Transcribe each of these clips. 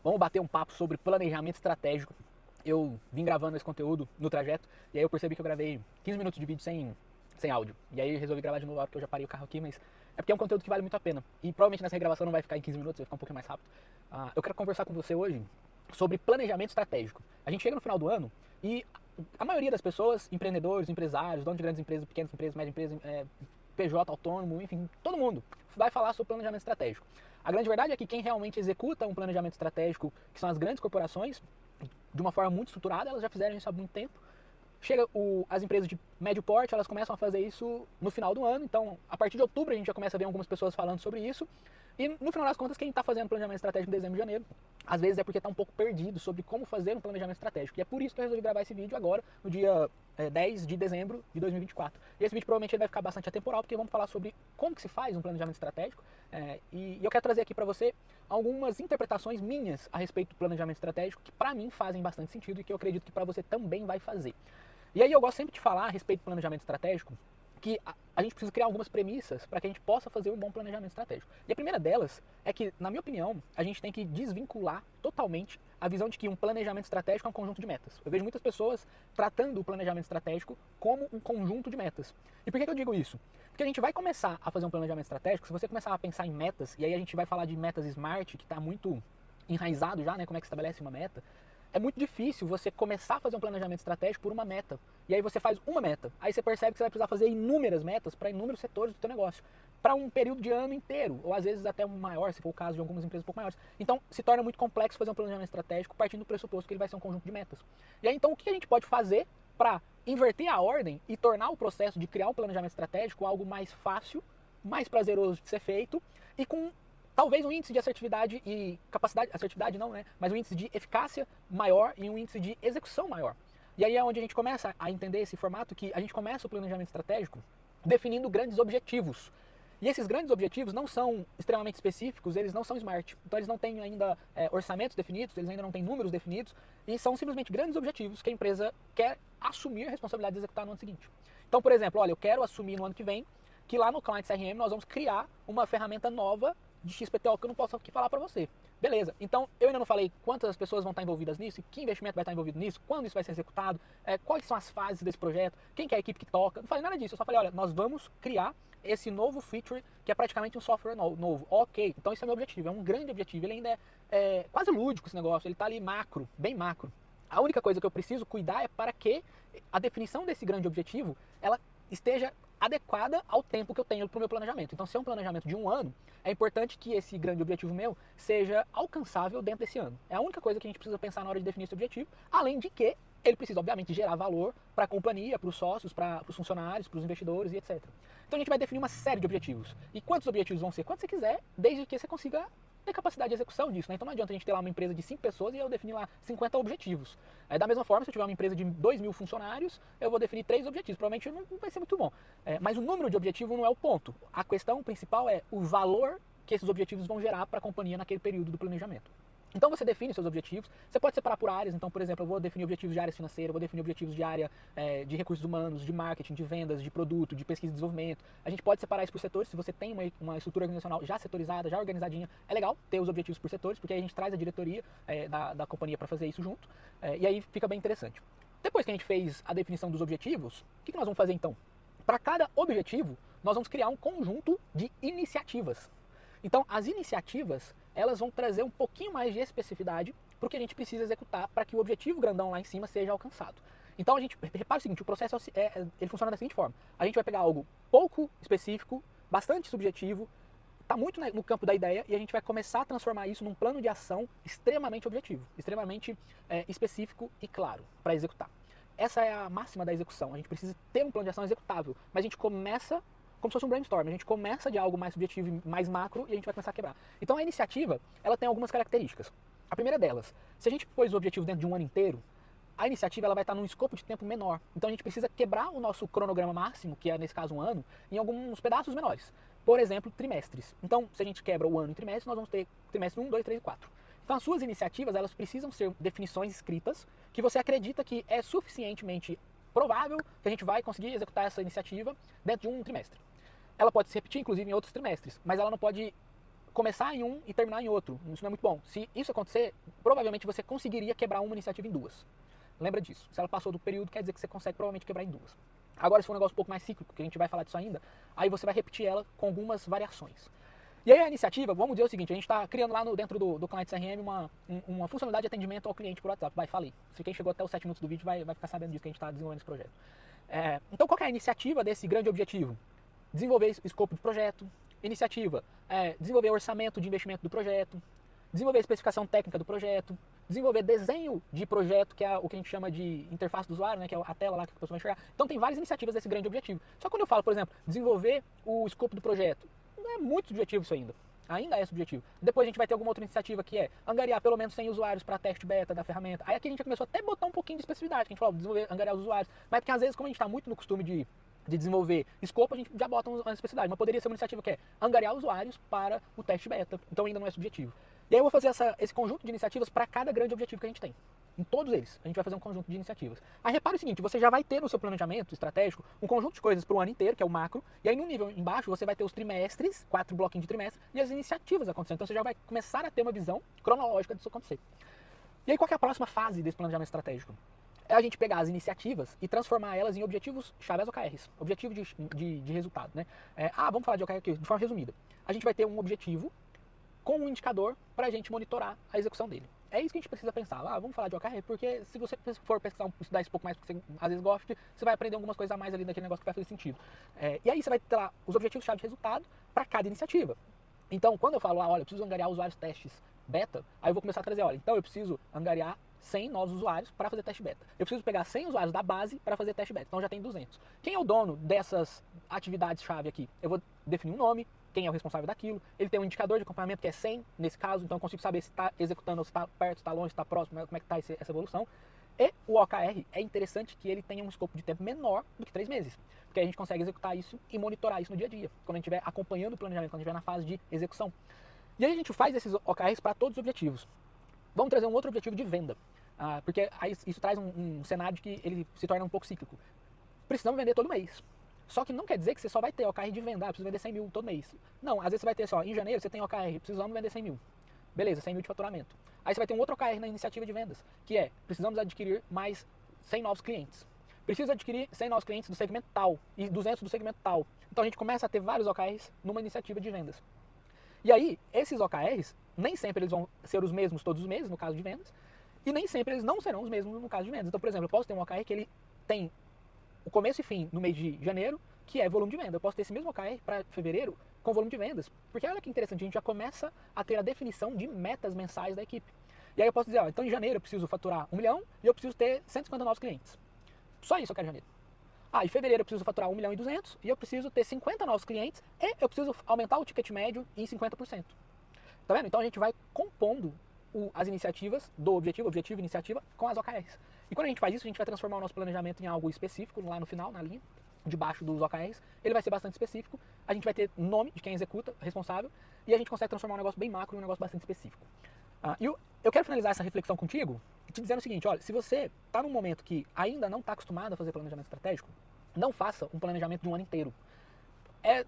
Vamos bater um papo sobre planejamento estratégico. Eu vim gravando esse conteúdo no trajeto e aí eu percebi que eu gravei 15 minutos de vídeo sem áudio. E aí eu resolvi gravar de novo na hora que eu já parei o carro aqui, mas é porque é um conteúdo que vale muito a pena. E provavelmente nessa regravação não vai ficar em 15 minutos, vai ficar um pouquinho mais rápido. Eu quero conversar com você hoje sobre planejamento estratégico. A gente chega no final do ano e a maioria das pessoas, empreendedores, empresários, donos de grandes empresas, pequenas empresas, médias empresas, PJ autônomo, enfim, todo mundo vai falar sobre planejamento estratégico. A grande verdade é que quem realmente executa um planejamento estratégico, que são as grandes corporações, de uma forma muito estruturada, elas já fizeram isso há muito tempo. Chega as empresas de médio porte, elas começam a fazer isso no final do ano, então a partir de outubro a gente já começa a ver algumas pessoas falando sobre isso. E no final das contas, quem está fazendo planejamento estratégico em dezembro e janeiro, às vezes é porque está um pouco perdido sobre como fazer um planejamento estratégico. E é por isso que eu resolvi gravar esse vídeo agora, no dia 10 de dezembro de 2024. E esse vídeo provavelmente ele vai ficar bastante atemporal, porque vamos falar sobre como que se faz um planejamento estratégico. E eu quero trazer aqui para você algumas interpretações minhas a respeito do planejamento estratégico, que para mim fazem bastante sentido e que eu acredito que para você também vai fazer. E aí eu gosto sempre de falar a respeito do planejamento estratégico, que a gente precisa criar algumas premissas para que a gente possa fazer um bom planejamento estratégico. E a primeira delas é que, na minha opinião, a gente tem que desvincular totalmente a visão de que um planejamento estratégico é um conjunto de metas. Eu vejo muitas pessoas tratando o planejamento estratégico como um conjunto de metas. E por que eu digo isso? Porque a gente vai começar a fazer um planejamento estratégico, se você começar a pensar em metas, e aí a gente vai falar de metas SMART, que está muito enraizado já, né, como é que estabelece uma meta. É muito difícil você começar a fazer um planejamento estratégico por uma meta. E aí você faz uma meta. Aí você percebe que você vai precisar fazer inúmeras metas para inúmeros setores do seu negócio. Para um período de ano inteiro, ou às vezes até um maior, se for o caso de algumas empresas um pouco maiores. Então se torna muito complexo fazer um planejamento estratégico partindo do pressuposto que ele vai ser um conjunto de metas. E aí então o que a gente pode fazer para inverter a ordem e tornar o processo de criar um planejamento estratégico algo mais fácil, mais prazeroso de ser feito e com talvez um índice de assertividade e capacidade, assertividade não, né? Mas um índice de eficácia maior e um índice de execução maior. E aí é onde a gente começa a entender esse formato que a gente começa o planejamento estratégico definindo grandes objetivos. E esses grandes objetivos não são extremamente específicos, eles não são SMART. Então eles não têm ainda orçamentos definidos, eles ainda não têm números definidos, e são simplesmente grandes objetivos que a empresa quer assumir a responsabilidade de executar no ano seguinte. Então, por exemplo, olha, eu quero assumir no ano que vem que lá no Client CRM nós vamos criar uma ferramenta nova de XPTO que eu não posso aqui falar para você. Beleza, então eu ainda não falei quantas pessoas vão estar envolvidas nisso, que investimento vai estar envolvido nisso, quando isso vai ser executado, quais são as fases desse projeto, quem que é a equipe que toca, não falei nada disso, eu só falei, olha, nós vamos criar esse novo feature que é praticamente um software novo. Ok, então esse é o meu objetivo, é um grande objetivo, ele ainda é quase lúdico esse negócio, ele está ali macro, bem macro. A única coisa que eu preciso cuidar é para que a definição desse grande objetivo, ela esteja adequada ao tempo que eu tenho para o meu planejamento. Então, se é um planejamento de um ano, é importante que esse grande objetivo meu seja alcançável dentro desse ano. É a única coisa que a gente precisa pensar na hora de definir esse objetivo, além de que ele precisa, obviamente, gerar valor para a companhia, para os sócios, para os funcionários, para os investidores e etc. Então, a gente vai definir uma série de objetivos. E quantos objetivos vão ser? Quantos você quiser, desde que você consiga ter capacidade de execução disso, né? Então não adianta a gente ter lá uma empresa de 5 pessoas e eu definir lá 50 objetivos. Da mesma forma, se eu tiver uma empresa de 2.000 funcionários, eu vou definir 3 objetivos. Provavelmente não vai ser muito bom. Mas o número de objetivos não é o ponto. A questão principal é o valor que esses objetivos vão gerar para a companhia naquele período do planejamento. Então você define seus objetivos, você pode separar por áreas, então por exemplo eu vou definir objetivos de área financeira, vou definir objetivos de área de recursos humanos, de marketing, de vendas, de produto, de pesquisa e desenvolvimento. A gente pode separar isso por setores, se você tem uma estrutura organizacional já setorizada, já organizadinha, é legal ter os objetivos por setores, porque aí a gente traz a diretoria da companhia para fazer isso junto, e aí fica bem interessante. Depois que a gente fez a definição dos objetivos, o que nós vamos fazer então? Para cada objetivo, nós vamos criar um conjunto de iniciativas. Então, as iniciativas, elas vão trazer um pouquinho mais de especificidade para o que a gente precisa executar para que o objetivo grandão lá em cima seja alcançado. Então, a gente repara o seguinte, o processo ele funciona da seguinte forma. A gente vai pegar algo pouco específico, bastante subjetivo, está muito no campo da ideia e a gente vai começar a transformar isso num plano de ação extremamente objetivo, extremamente específico e claro para executar. Essa é a máxima da execução. A gente precisa ter um plano de ação executável, mas a gente começa como se fosse um brainstorm. A gente começa de algo mais subjetivo e mais macro e a gente vai começar a quebrar. Então a iniciativa, ela tem algumas características. A primeira delas, se a gente pôs o objetivo dentro de um ano inteiro, a iniciativa ela vai estar num escopo de tempo menor. Então a gente precisa quebrar o nosso cronograma máximo, que é nesse caso um ano, em alguns pedaços menores. Por exemplo, trimestres. Então, se a gente quebra o ano em trimestres, nós vamos ter trimestre 1, 2, 3 e 4. Então as suas iniciativas, elas precisam ser definições escritas que você acredita que é suficientemente provável que a gente vai conseguir executar essa iniciativa dentro de um trimestre. Ela pode se repetir, inclusive, em outros trimestres, mas ela não pode começar em um e terminar em outro. Isso não é muito bom. Se isso acontecer, provavelmente você conseguiria quebrar uma iniciativa em duas. Lembra disso. Se ela passou do período, quer dizer que você consegue provavelmente quebrar em duas. Agora, se for um negócio um pouco mais cíclico, que a gente vai falar disso ainda, aí você vai repetir ela com algumas variações. E aí a iniciativa, vamos dizer o seguinte, a gente está criando lá dentro do cliente CRM uma funcionalidade de atendimento ao cliente por WhatsApp. Vai, falei. Se quem chegou até os 7 minutos do vídeo vai ficar sabendo disso, que a gente está desenvolvendo esse projeto. Então, qual que é a iniciativa desse grande objetivo? Desenvolver escopo de projeto. Iniciativa, desenvolver orçamento de investimento do projeto. Desenvolver especificação técnica do projeto. Desenvolver desenho de projeto, que é o que a gente chama de interface do usuário, né, que é a tela lá que a pessoa vai enxergar. Então tem várias iniciativas desse grande objetivo. Só que quando eu falo, por exemplo, desenvolver o escopo do projeto, não é muito subjetivo isso ainda. Ainda é subjetivo. Depois a gente vai ter alguma outra iniciativa que é angariar pelo menos 100 usuários para teste beta da ferramenta. Aí aqui a gente já começou até a botar um pouquinho de especificidade, que a gente falou, desenvolver, angariar os usuários. Mas porque às vezes, como a gente está muito no costume de desenvolver escopo, a gente já bota uma especificidade. Mas poderia ser uma iniciativa que é angariar usuários para o teste beta. Então ainda não é subjetivo. E aí eu vou fazer esse conjunto de iniciativas para cada grande objetivo que a gente tem. Em todos eles, a gente vai fazer um conjunto de iniciativas. Aí repare o seguinte, você já vai ter no seu planejamento estratégico um conjunto de coisas para o ano inteiro, que é o macro, e aí no nível embaixo você vai ter os trimestres, 4 bloquinhos de trimestre, e as iniciativas acontecendo. Então você já vai começar a ter uma visão cronológica disso acontecer. E aí qual que é a próxima fase desse planejamento estratégico? É a gente pegar as iniciativas e transformar elas em objetivos-chave, as OKRs, objetivo de resultado, né? Vamos falar de OKR aqui de forma resumida. A gente vai ter um objetivo com um indicador para a gente monitorar a execução dele. É isso que a gente precisa pensar. Vamos falar de OKR, porque se você for pesquisar, estudar isso um pouco mais, porque você às vezes gosta, você vai aprender algumas coisas a mais ali daquele negócio que vai fazer sentido. E aí você vai ter lá os objetivos-chave de resultado para cada iniciativa. Então, quando eu falo, olha, eu preciso angariar usuários testes beta, aí eu vou começar a trazer, olha, então eu preciso angariar 100 novos usuários para fazer teste beta. Eu preciso pegar 100 usuários da base para fazer teste beta, então já tem 200. Quem é o dono dessas atividades-chave aqui? Eu vou definir um nome, quem é o responsável daquilo, ele tem um indicador de acompanhamento que é 100, nesse caso, então eu consigo saber se está executando, se está perto, se está longe, se está próximo, como é que está essa evolução. E o OKR é interessante que ele tenha um escopo de tempo menor do que 3 meses, porque a gente consegue executar isso e monitorar isso no dia a dia, quando a gente estiver acompanhando o planejamento, quando a gente estiver na fase de execução. E aí a gente faz esses OKRs para todos os objetivos. Vamos trazer um outro objetivo de venda, porque aí isso traz um cenário de que ele se torna um pouco cíclico. Precisamos vender todo mês. Só que não quer dizer que você só vai ter OKR de venda, preciso vender 100 mil todo mês. Não, às vezes você vai ter só, em janeiro você tem OKR, precisamos vender 100 mil. Beleza, 100 mil de faturamento. Aí você vai ter um outro OKR na iniciativa de vendas, que é, precisamos adquirir mais 100 novos clientes. Preciso adquirir 100 novos clientes do segmento tal e 200 do segmento tal. Então a gente começa a ter vários OKRs numa iniciativa de vendas. E aí, esses OKRs, nem sempre eles vão ser os mesmos todos os meses, no caso de vendas, e nem sempre eles não serão os mesmos no caso de vendas. Então, por exemplo, eu posso ter um OKR que ele tem o começo e fim no mês de janeiro, que é volume de venda. Eu posso ter esse mesmo OKR para fevereiro com volume de vendas. Porque olha que interessante, a gente já começa a ter a definição de metas mensais da equipe. E aí eu posso dizer, então em janeiro eu preciso faturar 1 milhão e eu preciso ter 150 novos clientes. Só isso eu quero em janeiro. Em fevereiro eu preciso faturar 1 milhão e 200 e eu preciso ter 50 novos clientes e eu preciso aumentar o ticket médio em 50%. Tá vendo? Então a gente vai compondo as iniciativas do objetivo, iniciativa, com as OKRs. E quando a gente faz isso, a gente vai transformar o nosso planejamento em algo específico, lá no final, na linha, debaixo dos OKRs. Ele vai ser bastante específico, a gente vai ter nome de quem executa, responsável, e a gente consegue transformar um negócio bem macro em um negócio bastante específico. E eu quero finalizar essa reflexão contigo te dizendo o seguinte, olha, se você está num momento que ainda não está acostumado a fazer planejamento estratégico, não faça um planejamento de um ano inteiro. É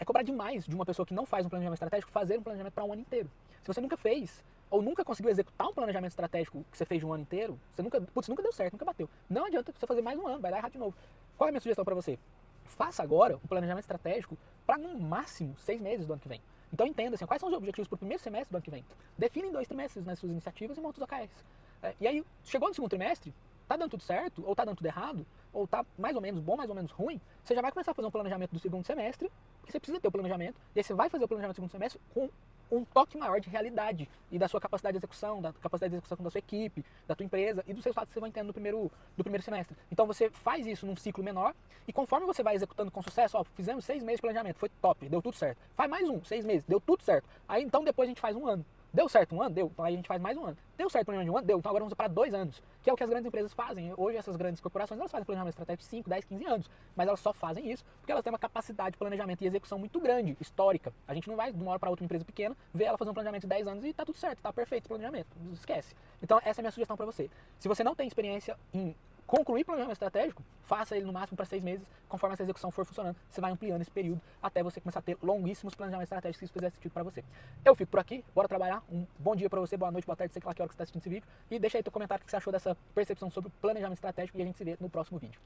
cobrar demais de uma pessoa que não faz um planejamento estratégico fazer um planejamento para um ano inteiro. Se você nunca fez, ou nunca conseguiu executar um planejamento estratégico que você fez de um ano inteiro, você nunca deu certo, nunca bateu. Não adianta você fazer mais um ano, vai dar errado de novo. Qual é a minha sugestão para você? Faça agora um planejamento estratégico para no máximo 6 meses do ano que vem. Então entenda assim, quais são os objetivos para o primeiro semestre do ano que vem. Define em 2 trimestres nas suas iniciativas e monta os OKRs. E aí, chegou no segundo trimestre, tá dando tudo certo, ou tá dando tudo errado, ou tá mais ou menos bom, mais ou menos ruim, você já vai começar a fazer um planejamento do segundo semestre, porque você precisa ter o planejamento, e aí você vai fazer o planejamento do segundo semestre com um toque maior de realidade e da sua capacidade de execução, da capacidade de execução da sua equipe, da tua empresa e dos resultados que você vai tendo do primeiro semestre. Então você faz isso num ciclo menor e conforme você vai executando com sucesso, fizemos 6 meses de planejamento, foi top, deu tudo certo. Faz mais 6 meses, deu tudo certo. Aí então depois a gente faz 1 ano. Deu certo 1 ano? Deu. Então aí a gente faz mais 1 ano. Deu certo o planejamento de 1 ano? Deu. Então agora vamos para 2 anos, que é o que as grandes empresas fazem. Hoje essas grandes corporações, elas fazem planejamento estratégico de 5, 10, 15 anos, mas elas só fazem isso porque elas têm uma capacidade de planejamento e execução muito grande, histórica. A gente não vai de uma hora para outra, uma empresa pequena, ver ela fazer um planejamento de 10 anos e tá tudo certo, tá perfeito o planejamento. Esquece. Então essa é a minha sugestão para você. Se você não tem experiência em concluir o planejamento estratégico, faça ele no máximo para 6 meses, conforme essa execução for funcionando, você vai ampliando esse período até você começar a ter longuíssimos planejamentos estratégicos, se isso fizer sentido para você. Eu fico por aqui, bora trabalhar, um bom dia para você, boa noite, boa tarde, sei lá que hora que você está assistindo esse vídeo, e deixa aí teu comentário o que você achou dessa percepção sobre o planejamento estratégico e a gente se vê no próximo vídeo.